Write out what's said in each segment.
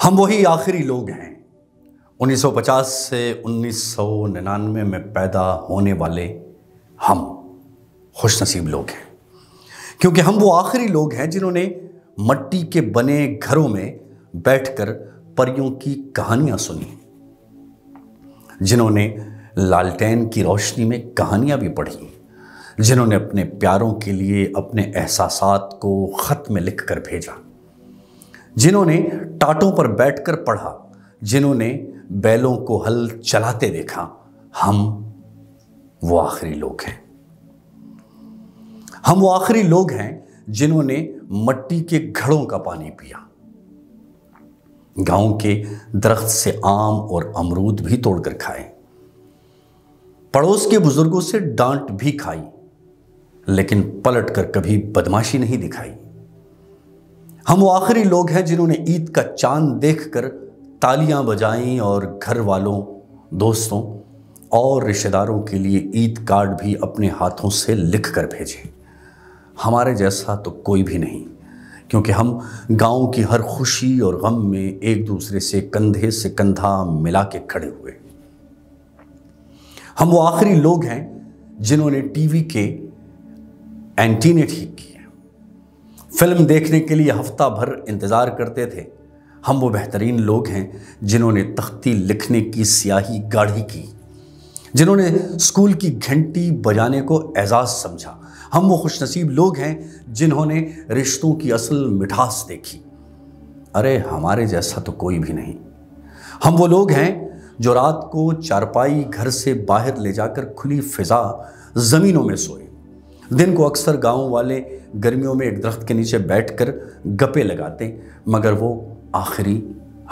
ہم وہی آخری لوگ ہیں 1950 سے 1999 میں پیدا ہونے والے ہم خوش نصیب لوگ ہیں، کیونکہ ہم وہ آخری لوگ ہیں جنہوں نے مٹی کے بنے گھروں میں بیٹھ کر پریوں کی کہانیاں سنی، جنہوں نے لالٹین کی روشنی میں کہانیاں بھی پڑھی، جنہوں نے اپنے پیاروں کے لیے اپنے احساسات کو خط میں لکھ کر بھیجا، جنہوں نے ٹاٹوں پر بیٹھ کر پڑھا، جنہوں نے بیلوں کو ہل چلاتے دیکھا۔ ہم وہ آخری لوگ ہیں۔ ہم وہ آخری لوگ ہیں جنہوں نے مٹی کے گھڑوں کا پانی پیا، گاؤں کے درخت سے آم اور امرود بھی توڑ کر کھائے، پڑوس کے بزرگوں سے ڈانٹ بھی کھائی، لیکن پلٹ کر کبھی بدماشی نہیں دکھائی۔ ہم وہ آخری لوگ ہیں جنہوں نے عید کا چاند دیکھ کر تالیاں بجائیں اور گھر والوں، دوستوں اور رشتہ داروں کے لیے عید کارڈ بھی اپنے ہاتھوں سے لکھ کر بھیجے۔ ہمارے جیسا تو کوئی بھی نہیں، کیونکہ ہم گاؤں کی ہر خوشی اور غم میں ایک دوسرے سے کندھے سے کندھا ملا کے کھڑے ہوئے۔ ہم وہ آخری لوگ ہیں جنہوں نے ٹی وی کے اینٹینے ٹھیک کیے، فلم دیکھنے کے لیے ہفتہ بھر انتظار کرتے تھے۔ ہم وہ بہترین لوگ ہیں جنہوں نے تختی لکھنے کی سیاہی گاڑھی کی، جنہوں نے اسکول کی گھنٹی بجانے کو اعزاز سمجھا۔ ہم وہ خوش نصیب لوگ ہیں جنہوں نے رشتوں کی اصل مٹھاس دیکھی۔ ارے ہمارے جیسا تو کوئی بھی نہیں۔ ہم وہ لوگ ہیں جو رات کو چارپائی گھر سے باہر لے جا کر کھلی فضا زمینوں میں سوئے، دن کو اکثر گاؤں والے گرمیوں میں ایک درخت کے نیچے بیٹھ کر گپے لگاتے، مگر وہ آخری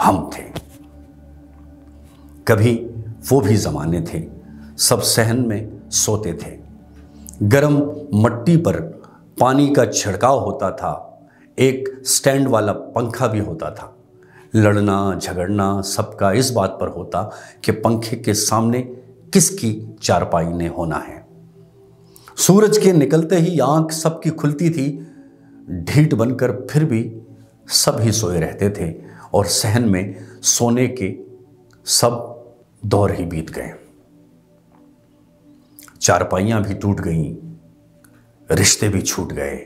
ہم تھے۔ کبھی وہ بھی زمانے تھے، سب صحن میں سوتے تھے، گرم مٹی پر پانی کا چھڑکاؤ ہوتا تھا، ایک سٹینڈ والا پنکھا بھی ہوتا تھا۔ لڑنا جھگڑنا سب کا اس بات پر ہوتا کہ پنکھے کے سامنے کس کی چارپائی نے ہونا ہے۔ سورج کے نکلتے ہی آنکھ سب کی کھلتی تھی، ڈھیٹ بن کر پھر بھی سب ہی سوئے رہتے تھے، اور صحن میں سونے کے سب دور ہی بیت گئے۔ چارپائیاں بھی ٹوٹ گئیں، رشتے بھی چھوٹ گئے،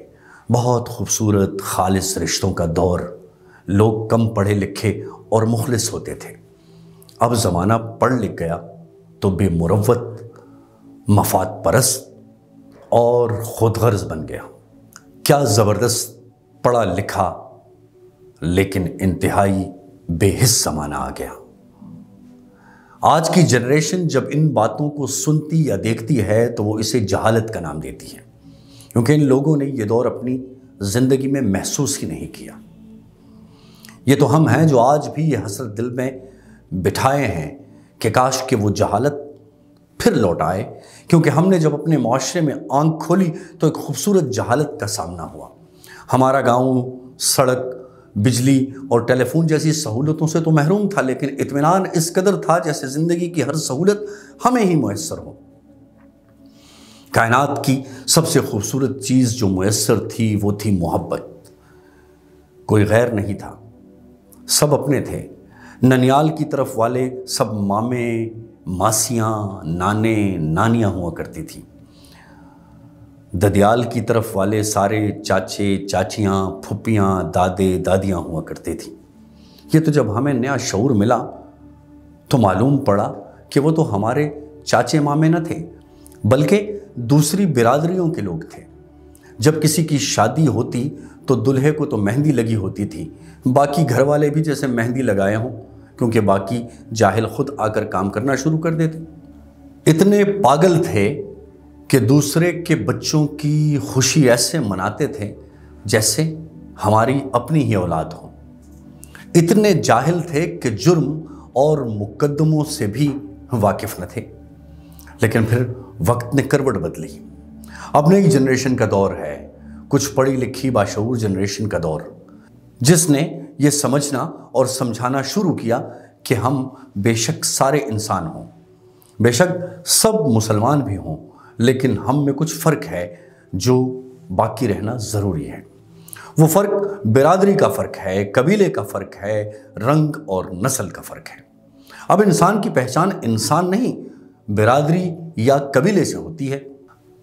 بہت خوبصورت خالص رشتوں کا دور۔ لوگ کم پڑھے لکھے اور مخلص ہوتے تھے۔ اب زمانہ پڑھ لکھ گیا تو بے مروت، مفاد پرست اور خود غرض بن گیا۔ کیا زبردست پڑھا لکھا لیکن انتہائی بے حس زمانہ آ گیا۔ آج کی جنریشن جب ان باتوں کو سنتی یا دیکھتی ہے تو وہ اسے جہالت کا نام دیتی ہے، کیونکہ ان لوگوں نے یہ دور اپنی زندگی میں محسوس ہی نہیں کیا۔ یہ تو ہم ہیں جو آج بھی یہ حسرت دل میں بٹھائے ہیں کہ کاش کہ وہ جہالت پھر لوٹ آئے، کیونکہ ہم نے جب اپنے معاشرے میں آنکھ کھولی تو ایک خوبصورت جہالت کا سامنا ہوا۔ ہمارا گاؤں سڑک، بجلی اور ٹیلی فون جیسی سہولتوں سے تو محروم تھا، لیکن اطمینان اس قدر تھا جیسے زندگی کی ہر سہولت ہمیں ہی میسر ہو۔ کائنات کی سب سے خوبصورت چیز جو میسر تھی وہ تھی محبت۔ کوئی غیر نہیں تھا، سب اپنے تھے۔ ننیال کی طرف والے سب مامے، ماسیاں، نانے، نانیاں ہوا کرتی تھیں۔ ددیال کی طرف والے سارے چاچے، چاچیاں، پھپھیاں، دادے، دادیاں ہوا کرتے تھیں۔ یہ تو جب ہمیں نیا شعور ملا تو معلوم پڑا کہ وہ تو ہمارے چاچے مامے نہ تھے، بلکہ دوسری برادریوں کے لوگ تھے۔ جب کسی کی شادی ہوتی تو دلہے کو تو مہندی لگی ہوتی تھی، باقی گھر والے بھی جیسے مہندی لگائے ہوں، کیونکہ باقی جاہل خود آ کر کام کرنا شروع کر دیتے۔ اتنے پاگل تھے کہ دوسرے کے بچوں کی خوشی ایسے مناتے تھے جیسے ہماری اپنی ہی اولاد ہو۔ اتنے جاہل تھے کہ جرم اور مقدموں سے بھی واقف نہ تھے۔ لیکن پھر وقت نے کروٹ بدلی، اب نئی جنریشن کا دور ہے، کچھ پڑھی لکھی باشعور جنریشن کا دور، جس نے یہ سمجھنا اور سمجھانا شروع کیا کہ ہم بے شک سارے انسان ہوں، بے شک سب مسلمان بھی ہوں، لیکن ہم میں کچھ فرق ہے جو باقی رہنا ضروری ہے۔ وہ فرق برادری کا فرق ہے، قبیلے کا فرق ہے، رنگ اور نسل کا فرق ہے۔ اب انسان کی پہچان انسان نہیں، برادری یا قبیلے سے ہوتی ہے۔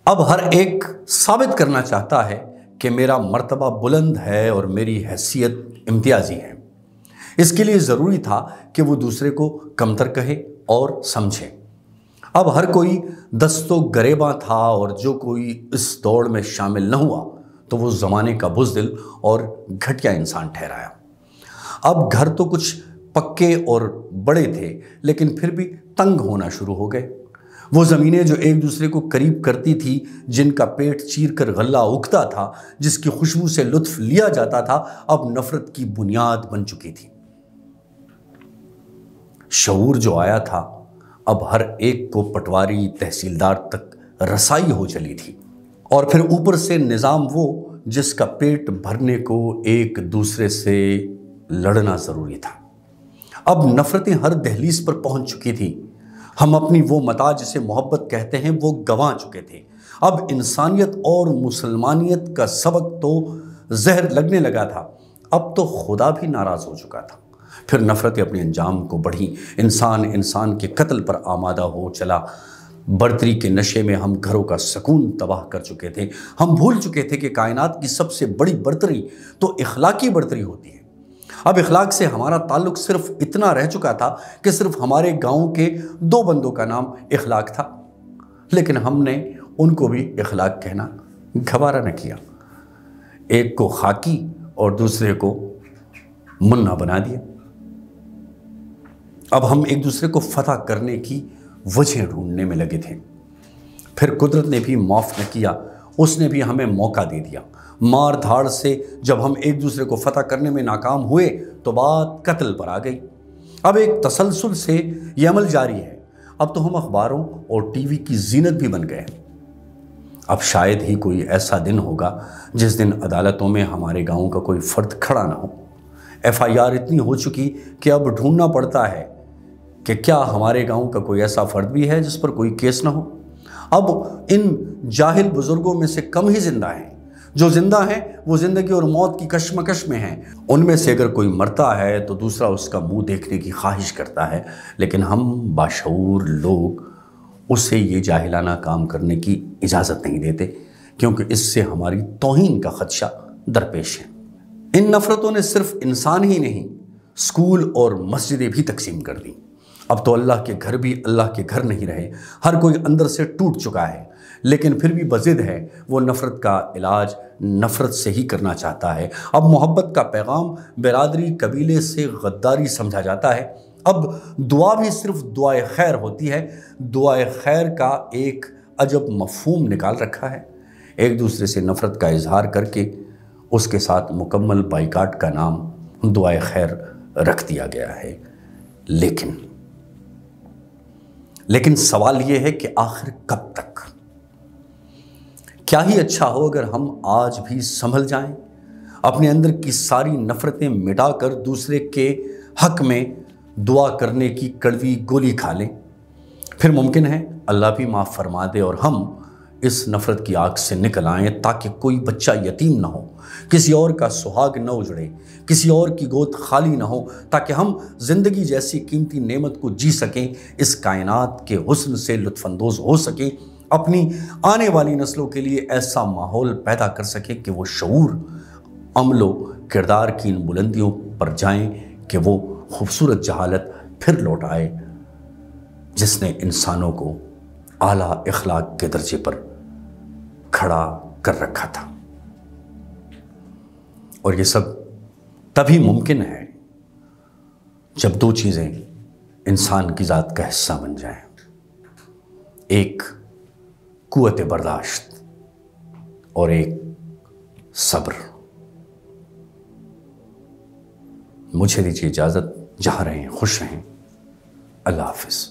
اب ہر ایک ثابت کرنا چاہتا ہے کہ میرا مرتبہ بلند ہے اور میری حیثیت امتیازی ہے۔ اس کے لیے ضروری تھا کہ وہ دوسرے کو کمتر کہے اور سمجھے۔ اب ہر کوئی دست و گریباں تھا، اور جو کوئی اس دوڑ میں شامل نہ ہوا تو وہ زمانے کا بزدل اور گھٹیا انسان ٹھہرایا۔ اب گھر تو کچھ پکے اور بڑے تھے، لیکن پھر بھی تنگ ہونا شروع ہو گئے۔ وہ زمینیں جو ایک دوسرے کو قریب کرتی تھی، جن کا پیٹ چیر کر غلہ اگتا تھا، جس کی خوشبو سے لطف لیا جاتا تھا، اب نفرت کی بنیاد بن چکی تھی۔ شعور جو آیا تھا، اب ہر ایک کو پٹواری تحصیلدار تک رسائی ہو چلی تھی، اور پھر اوپر سے نظام وہ جس کا پیٹ بھرنے کو ایک دوسرے سے لڑنا ضروری تھا۔ اب نفرتیں ہر دہلیز پر پہنچ چکی تھی۔ ہم اپنی وہ متاع جسے محبت کہتے ہیں وہ گنوا چکے تھے۔ اب انسانیت اور مسلمانیت کا سبق تو زہر لگنے لگا تھا، اب تو خدا بھی ناراض ہو چکا تھا۔ پھر نفرتیں اپنے انجام کو بڑھی، انسان کے قتل پر آمادہ ہو چلا۔ برتری کے نشے میں ہم گھروں کا سکون تباہ کر چکے تھے۔ ہم بھول چکے تھے کہ کائنات کی سب سے بڑی برتری تو اخلاقی برتری ہوتی ہے۔ اب اخلاق سے ہمارا تعلق صرف اتنا رہ چکا تھا کہ صرف ہمارے گاؤں کے 2 بندوں کا نام اخلاق تھا، لیکن ہم نے ان کو بھی اخلاق کہنا گوارا نہ کیا۔ ایک کو خاکی اور دوسرے کو منا بنا دیا۔ اب ہم ایک دوسرے کو فتح کرنے کی وجہ ڈھونڈنے میں لگے تھے۔ پھر قدرت نے بھی معاف نہ کیا، اس نے بھی ہمیں موقع دے دیا۔ مار دھاڑ سے جب ہم ایک دوسرے کو فتح کرنے میں ناکام ہوئے تو بات قتل پر آ گئی۔ اب ایک تسلسل سے یہ عمل جاری ہے۔ اب تو ہم اخباروں اور ٹی وی کی زینت بھی بن گئے۔ اب شاید ہی کوئی ایسا دن ہوگا جس دن عدالتوں میں ہمارے گاؤں کا کوئی فرد کھڑا نہ ہو۔ FIR اتنی ہو چکی کہ اب ڈھونڈنا پڑتا ہے کہ کیا ہمارے گاؤں کا کوئی ایسا فرد بھی ہے جس پر کوئی کیس نہ ہو۔ اب ان جاہل بزرگوں میں سے کم ہی زندہ ہیں۔ جو زندہ ہیں وہ زندگی اور موت کی کشمکش میں ہیں۔ ان میں سے اگر کوئی مرتا ہے تو دوسرا اس کا منہ دیکھنے کی خواہش کرتا ہے، لیکن ہم باشعور لوگ اسے یہ جاہلانہ کام کرنے کی اجازت نہیں دیتے، کیونکہ اس سے ہماری توہین کا خدشہ درپیش ہے۔ ان نفرتوں نے صرف انسان ہی نہیں، اسکول اور مسجدیں بھی تقسیم کر دیں۔ اب تو اللہ کے گھر بھی اللہ کے گھر نہیں رہے، ہر کوئی اندر سے ٹوٹ چکا ہے، لیکن پھر بھی بضد ہے، وہ نفرت کا علاج نفرت سے ہی کرنا چاہتا ہے۔ اب محبت کا پیغام برادری قبیلے سے غداری سمجھا جاتا ہے۔ اب دعا بھی صرف دعائے خیر ہوتی ہے۔ دعائے خیر کا ایک عجب مفہوم نکال رکھا ہے۔ ایک دوسرے سے نفرت کا اظہار کر کے اس کے ساتھ مکمل بائیکاٹ کا نام دعائے خیر رکھ دیا گیا ہے۔ لیکن سوال یہ ہے کہ آخر کب تک؟ کیا ہی اچھا ہو اگر ہم آج بھی سنبھل جائیں، اپنے اندر کی ساری نفرتیں مٹا کر دوسرے کے حق میں دعا کرنے کی کڑوی گولی کھا لیں۔ پھر ممکن ہے اللہ بھی معاف فرما دے اور ہم اس نفرت کی آگ سے نکل آئیں، تاکہ کوئی بچہ یتیم نہ ہو، کسی اور کا سہاگ نہ اجڑے، کسی اور کی گود خالی نہ ہو، تاکہ ہم زندگی جیسی قیمتی نعمت کو جی سکیں، اس کائنات کے حسن سے لطف اندوز ہو سکیں، اپنی آنے والی نسلوں کے لیے ایسا ماحول پیدا کر سکیں کہ وہ شعور، عمل و کردار کی ان بلندیوں پر جائیں کہ وہ خوبصورت جہالت پھر لوٹ آئے جس نے انسانوں کو اعلیٰ اخلاق کے درجے پر کھڑا کر رکھا تھا۔ اور یہ سب تبھی ممکن ہے جب 2 چیزیں انسان کی ذات کا حصہ بن جائیں، ایک قوت برداشت اور ایک صبر۔ مجھے دیجیے اجازت، جہاں رہیں خوش رہیں، اللہ حافظ۔